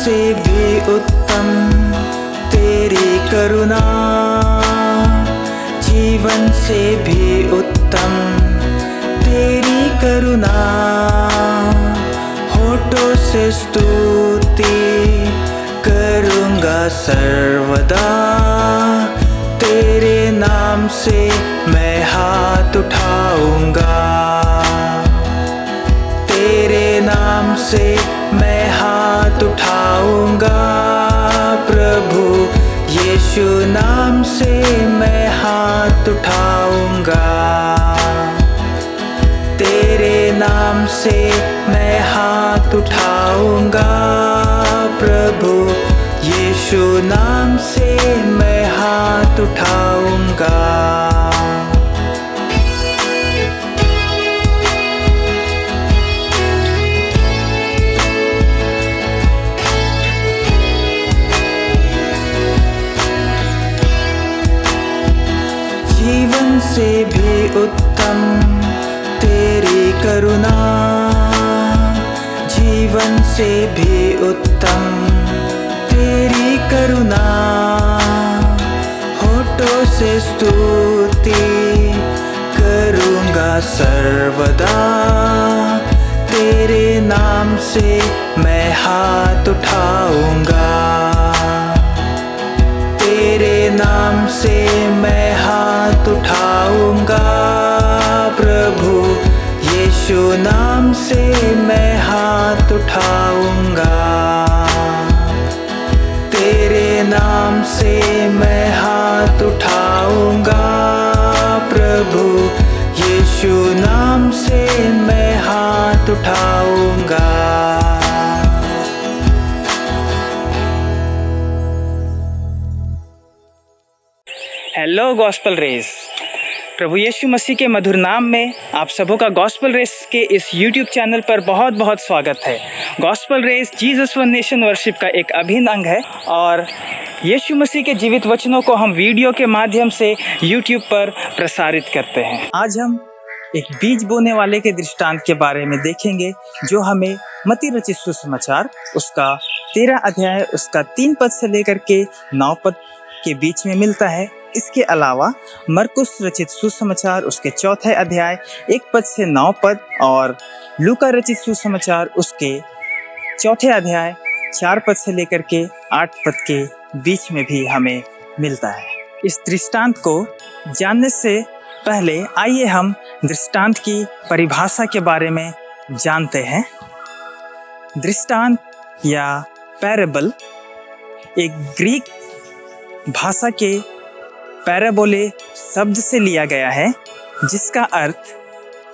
से भी उत्तम तेरी करुणा, जीवन से भी उत्तम तेरी करुणा। होठों से स्तुति करूँगा सर्वदा, तेरे नाम से मैं हाथ उठाऊँगा, तेरे नाम से मैं हाथ उठाऊँगा। प्रभु यीशु नाम से मैं हाथ उठाऊँगा, तेरे नाम से मैं हाथ उठाऊँगा। प्रभु यीशु नाम से मैं हाथ उठाऊँगा। जीवन से भी उत्तम तेरी करुणा, जीवन से भी उत्तम तेरी करुणा। होठों से स्तुति करूँगा सर्वदा, तेरे नाम से मैं हाथ उठाऊँगा, तेरे नाम से मैं हाथ उठाऊँगा। प्रभु यीशु नाम से मैं हाथ उठाऊँगा, तेरे नाम से मैं हाथ उठाऊँगा। प्रभु यीशु नाम से मैं हाथ उठाऊँगा। हेलो गॉस्पल रेस, प्रभु यीशु मसीह के मधुर नाम में आप सबों का गॉस्पल रेस के इस यूट्यूब चैनल पर बहुत बहुत स्वागत है। Gospel race Jesus one nation worship का एक अभिन्न अंग है और यीशु मसीह के जीवित वचनों को हम वीडियो के माध्यम से यूट्यूब पर प्रसारित करते हैं। आज हम एक बीज बोने वाले के दृष्टांत के बारे में देखेंगे, जो हमें मत्ती रचित सुसमाचार उसका 13 अध्याय उसका 3 पद से लेकर के 9 पद के बीच में मिलता है। इसके अलावा मरकुस रचित सुसमाचार उसके 4 अध्याय 1 पद से 9 पद और लूका रचित सुसमाचार उसके 4 अध्याय 4 पद से लेकर के 8 पद के बीच में भी हमें मिलता है। इस दृष्टांत को जानने से पहले आइए हम दृष्टांत की परिभाषा के बारे में जानते हैं। दृष्टांत या पैराबल एक ग्रीक भाषा के पैराबोले शब्द से लिया गया है, जिसका अर्थ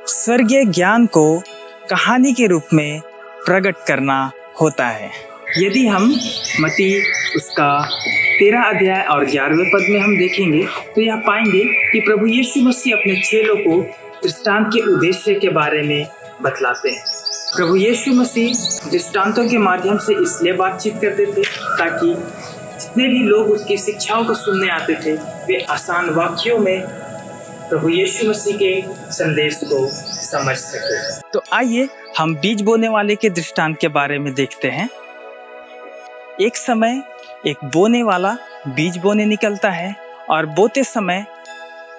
स्वर्गीय ज्ञान को कहानी के रूप में प्रकट करना होता है। यदि हम मत्ती उसका 13 अध्याय और 11वें पद में हम देखेंगे तो यह पाएंगे कि प्रभु यीशु मसीह अपने चेलों को दृष्टांत के उद्देश्य के बारे में बतलाते हैं। प्रभु यीशु मसीह दृष्टांतों के माध्यम से इसलिए बातचीत करते थे ताकि जितने भी लोग उसकी शिक्षाओं को सुनने आते थे वे आसान वाक्यों में प्रभु यीशु मसीह के संदेश को समझ सके। तो आइए हम बीज बोने वाले के दृष्टांत के बारे में देखते हैं। एक समय एक बोने वाला बीज बोने निकलता है और बोते समय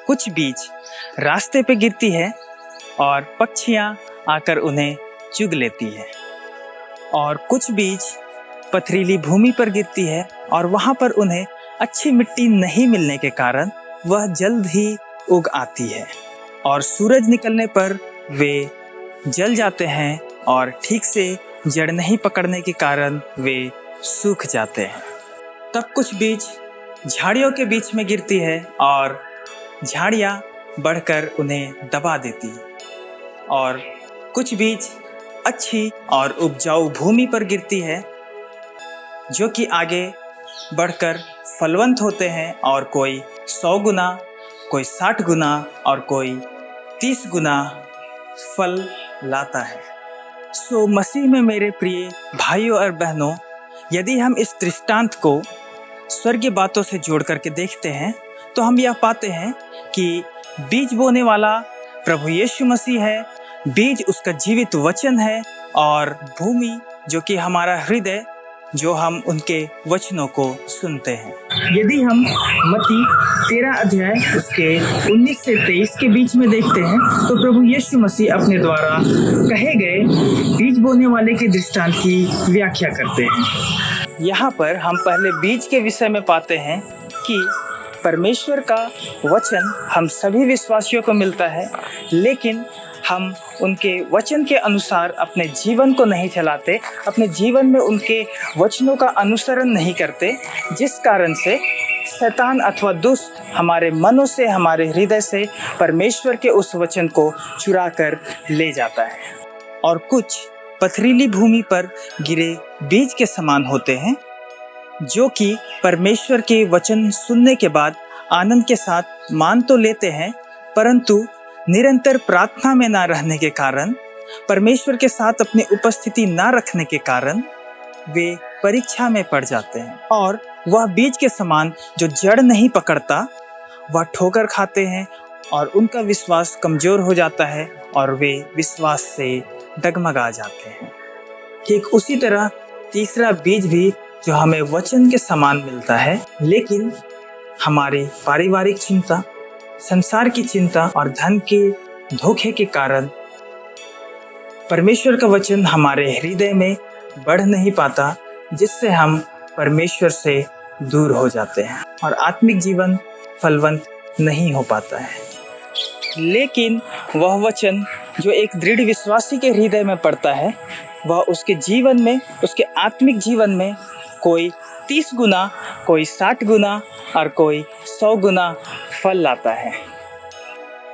कुछ बीज रास्ते पे गिरती है और पक्षियां आकर उन्हें चुग लेती है, और कुछ बीज पथरीली भूमि पर गिरती है और वहाँ पर उन्हें अच्छी मिट्टी नहीं मिलने के कारण वह जल्द ही उग आती है, और सूरज निकलने पर वे जल जाते हैं और ठीक से जड़ नहीं पकड़ने के कारण वे सूख जाते हैं। तब कुछ बीज झाड़ियों के बीच में गिरती है और झाड़ियाँ बढ़कर उन्हें दबा देती है, और कुछ बीज अच्छी और उपजाऊ भूमि पर गिरती है जो कि आगे बढ़कर फलवंत होते हैं, और कोई 100 गुना, कोई 60 गुना और कोई 30 गुना फल लाता है। सो मसीह में मेरे प्रिय भाइयों और बहनों, यदि हम इस दृष्टांत को स्वर्गीय बातों से जोड़ करके देखते हैं तो हम यह पाते हैं कि बीज बोने वाला प्रभु यीशु मसीह है, बीज उसका जीवित वचन है, और भूमि जो कि हमारा हृदय जो हम उनके वचनों को सुनते हैं। यदि हम मत्ती 13 अध्याय उसके 19 से 23 के बीच में देखते हैं तो प्रभु यीशु मसीह अपने द्वारा कहे गए बीज बोने वाले के दृष्टांत की व्याख्या करते हैं। यहाँ पर हम पहले बीज के विषय में पाते हैं कि परमेश्वर का वचन हम सभी विश्वासियों को मिलता है, लेकिन हम उनके वचन के अनुसार अपने जीवन को नहीं चलाते, अपने जीवन में उनके वचनों का अनुसरण नहीं करते, जिस कारण से शैतान अथवा दुष्ट हमारे मनों से, हमारे हृदय से परमेश्वर के उस वचन को चुरा कर ले जाता है। और कुछ पथरीली भूमि पर गिरे बीज के समान होते हैं, जो कि परमेश्वर के वचन सुनने के बाद आनंद के साथ मान तो लेते हैं, परंतु निरंतर प्रार्थना में ना रहने के कारण, परमेश्वर के साथ अपनी उपस्थिति ना रखने के कारण वे परीक्षा में पड़ जाते हैं। और वह बीज के समान जो जड़ नहीं पकड़ता, वह ठोकर खाते हैं और उनका विश्वास कमजोर हो जाता है और वे विश्वास से डगमगा जाते हैं। ठीक उसी तरह तीसरा बीज भी जो हमें वचन के समान मिलता है, लेकिन हमारी पारिवारिक चिंता, संसार की चिंता और धन के धोखे के कारण परमेश्वर का वचन हमारे हृदय में बढ़ नहीं पाता, जिससे हम परमेश्वर से दूर हो जाते हैं और आत्मिक जीवन फलवंत नहीं हो पाता है। लेकिन वह वचन जो एक दृढ़ विश्वासी के हृदय में पड़ता है, वह उसके जीवन में, उसके आत्मिक जीवन में कोई 30 गुना, कोई 60 गुना और कोई 100 गुना फल लाता है।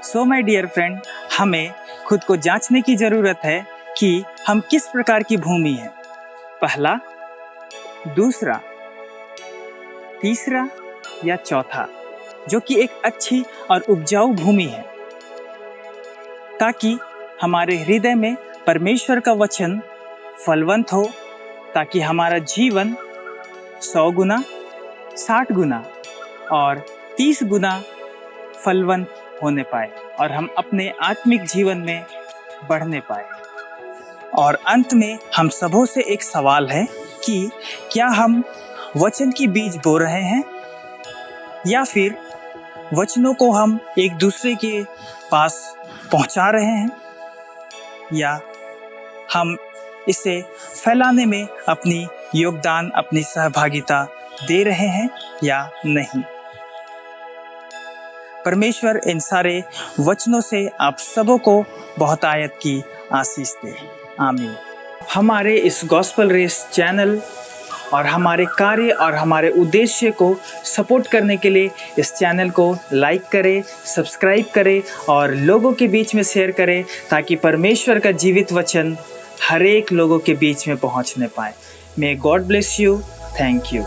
सो माय डियर फ्रेंड, हमें खुद को जांचने की ज़रूरत है कि हम किस प्रकार की भूमि हैं। पहला, दूसरा, तीसरा या चौथा, जो कि एक अच्छी और उपजाऊ भूमि है, ताकि हमारे हृदय में परमेश्वर का वचन फलवंत हो, ताकि हमारा जीवन 100 गुना, 60 गुना और 30 गुना फलवंत होने पाए और हम अपने आत्मिक जीवन में बढ़ने पाए। और अंत में हम सबों से एक सवाल है कि क्या हम वचन की बीज बो रहे हैं, या फिर वचनों को हम एक दूसरे के पास पहुंचा रहे हैं, या हम इसे फैलाने में अपनी योगदान, अपनी सहभागिता दे रहे हैं या नहीं। परमेश्वर इन सारे वचनों से आप सबों को बहुत आयत की आशीष दे। आमीन। हमारे इस गॉस्पल रेस चैनल और हमारे कार्य और हमारे उद्देश्य को सपोर्ट करने के लिए इस चैनल को लाइक करें, सब्सक्राइब करें और लोगों के बीच में शेयर करें, ताकि परमेश्वर का जीवित वचन हर एक लोगों के बीच में पहुंचने पाए। May God bless you. Thank you.